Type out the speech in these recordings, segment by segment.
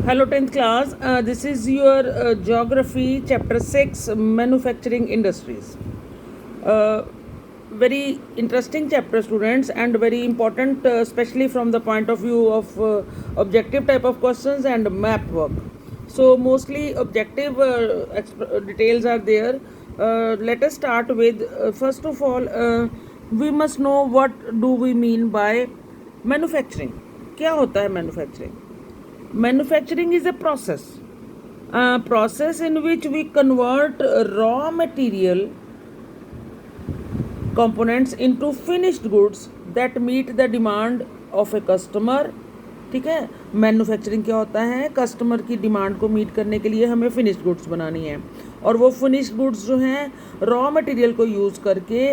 Hello 10th class, this is your geography chapter 6 manufacturing industries. Uh, Very interesting chapter students and very important especially from the point of view of objective type of questions and map work. So mostly objective details are there. Let us start with first of all we must know what do we mean by manufacturing. क्या होता है manufacturing? Manufacturing is a process in which we convert raw material components into finished goods that meet the demand of a customer. ठीक है, manufacturing क्या होता है? Customer की demand को मीट करने के लिए हमें फिनिश्ड गुड्स बनानी है और वो फिनिश्ड गुड्स जो हैं रॉ मटेरियल को यूज़ करके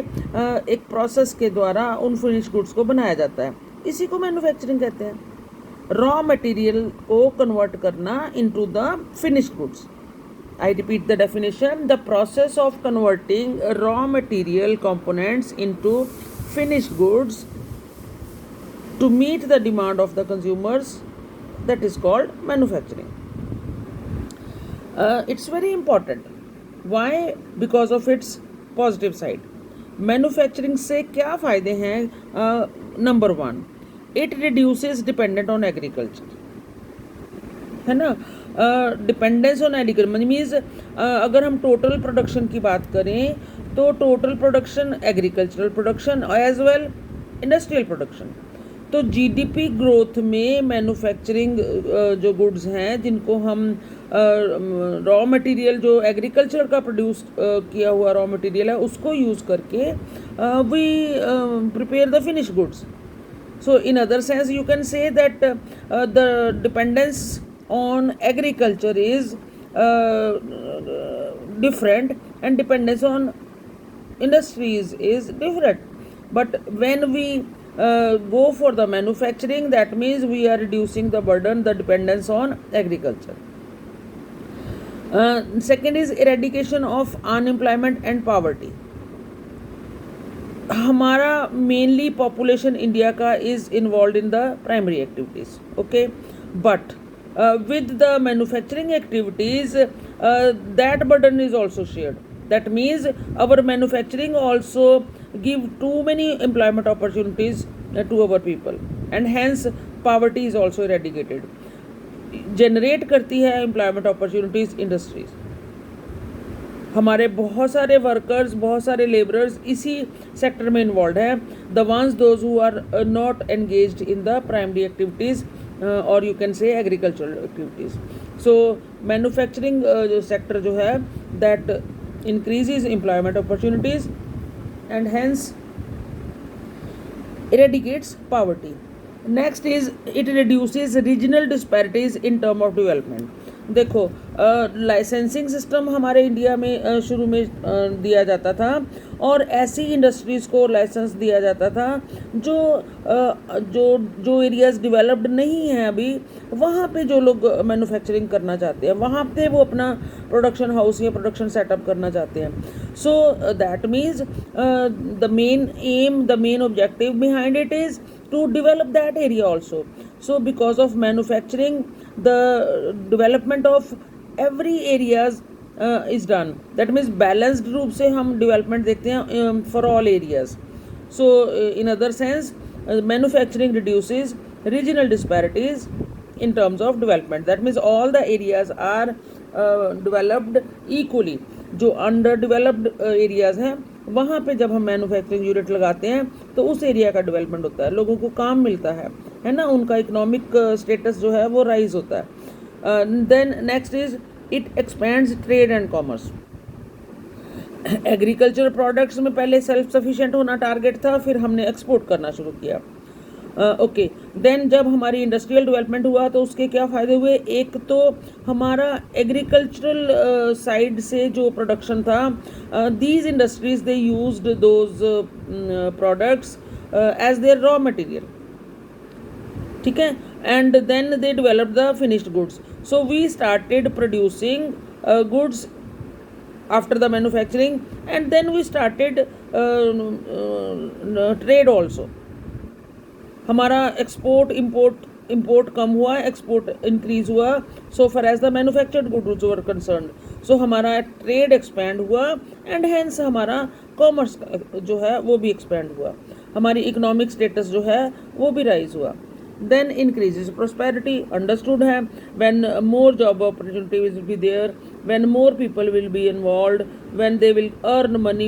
एक प्रोसेस के द्वारा उन फिनिश्ड गुड्स को बनाया जाता है. इसी को मैन्युफैक्चरिंग कहते हैं. रॉ मटेरियल को कन्वर्ट करना into the finished goods. I repeat the definition: the process of converting raw material components into finished goods to meet the demand of the consumers, that is called manufacturing. It's very important. Why? Because of its positive side. Manufacturing से क्या फ़ायदे हैं? Number one, it reduces dependent on agriculture. है ना. Dependence on agriculture means अगर हम total production की बात करें तो total production agricultural production as well industrial production. तो जीडीपी ग्रोथ में मैन्युफैक्चरिंग जो गुड्स हैं जिनको हम रॉ मटेरियल जो एग्रीकल्चर का प्रोड्यूस किया हुआ रॉ मटेरियल है उसको यूज़ करके we prepare the finish goods. So in other sense you can say that the dependence on agriculture is different and dependence on industries is different. But when we go for the manufacturing, that means we are reducing the burden, the dependence on agriculture. Second is eradication of unemployment and poverty. हमारा mainly population India का is involve in the primary activities. Okay, but with the manufacturing activities that burden is also shared. That means our manufacturing also give too many employment opportunities to our people and hence poverty is also eradicated. Generate करती है employment opportunities industries. हमारे बहुत सारे workers, बहुत सारे labourers इसी sector में involve हैं. The ones those who are not engaged in the primary activities और you can say agricultural activities. So manufacturing sector जो है that increases employment opportunities and hence eradicates poverty. Next is it reduces regional disparities in term of development. देखो licensing system हमारे India में शुरू में दिया जाता था और ऐसी इंडस्ट्रीज़ को लाइसेंस दिया जाता था जो जो एरियाज़ डेवलप्ड नहीं हैं अभी, वहाँ पे जो लोग मैन्युफैक्चरिंग करना चाहते हैं वहाँ पे वो अपना प्रोडक्शन हाउस या प्रोडक्शन सेटअप करना चाहते हैं. So that means the main M, the main objective behind it is to develop that area also. So because of manufacturing the development of every areas is done. That means balanced रूप से हम development देखते हैं for all areas. So in other sense manufacturing reduces regional disparities in terms of development. That means all the areas are developed equally. जो under developed areas हैं वहाँ पे जब हम मैन्युफैक्चरिंग यूनिट लगाते हैं तो उस एरिया का डेवलपमेंट होता है, लोगों को काम मिलता है ना, उनका इकोनॉमिक स्टेटस जो है वो राइज होता है. Then next is it expands trade and commerce. Agriculture products में पहले सेल्फ सफिशिएंट होना टारगेट था, फिर हमने एक्सपोर्ट करना शुरू किया. ओके, देन जब हमारी इंडस्ट्रियल डेवलपमेंट हुआ तो उसके क्या फ़ायदे हुए? एक तो हमारा एग्रीकल्चरल साइड से जो प्रोडक्शन था, these industries they used those products as their raw material. ठीक है, and then they developed the finished goods. So we started producing goods after the manufacturing and then we started trade also. हमारा export import import कम हुआ, export increase हुआ, so far as the manufactured goods were concerned, so हमारा trade expand हुआ and hence हमारा commerce जो है वो भी एक्सपैंड हुआ, हमारी इकोनॉमिक स्टेटस जो है वो भी राइज हुआ. Then increases prosperity, understood है, when more job opportunities will be there, when more people will be involved, when they will earn money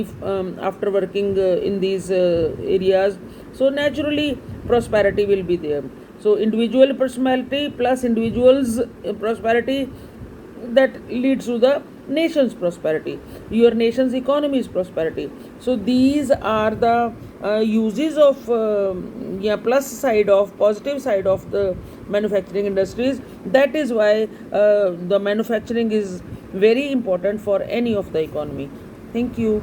after working in these areas, so naturally prosperity will be there. So individual prosperity plus individuals prosperity, that leads to the nation's prosperity, your nation's economy's prosperity. So these are the uses of plus side of positive side of the manufacturing industries. That is why the manufacturing is very important for any of the economy. Thank you.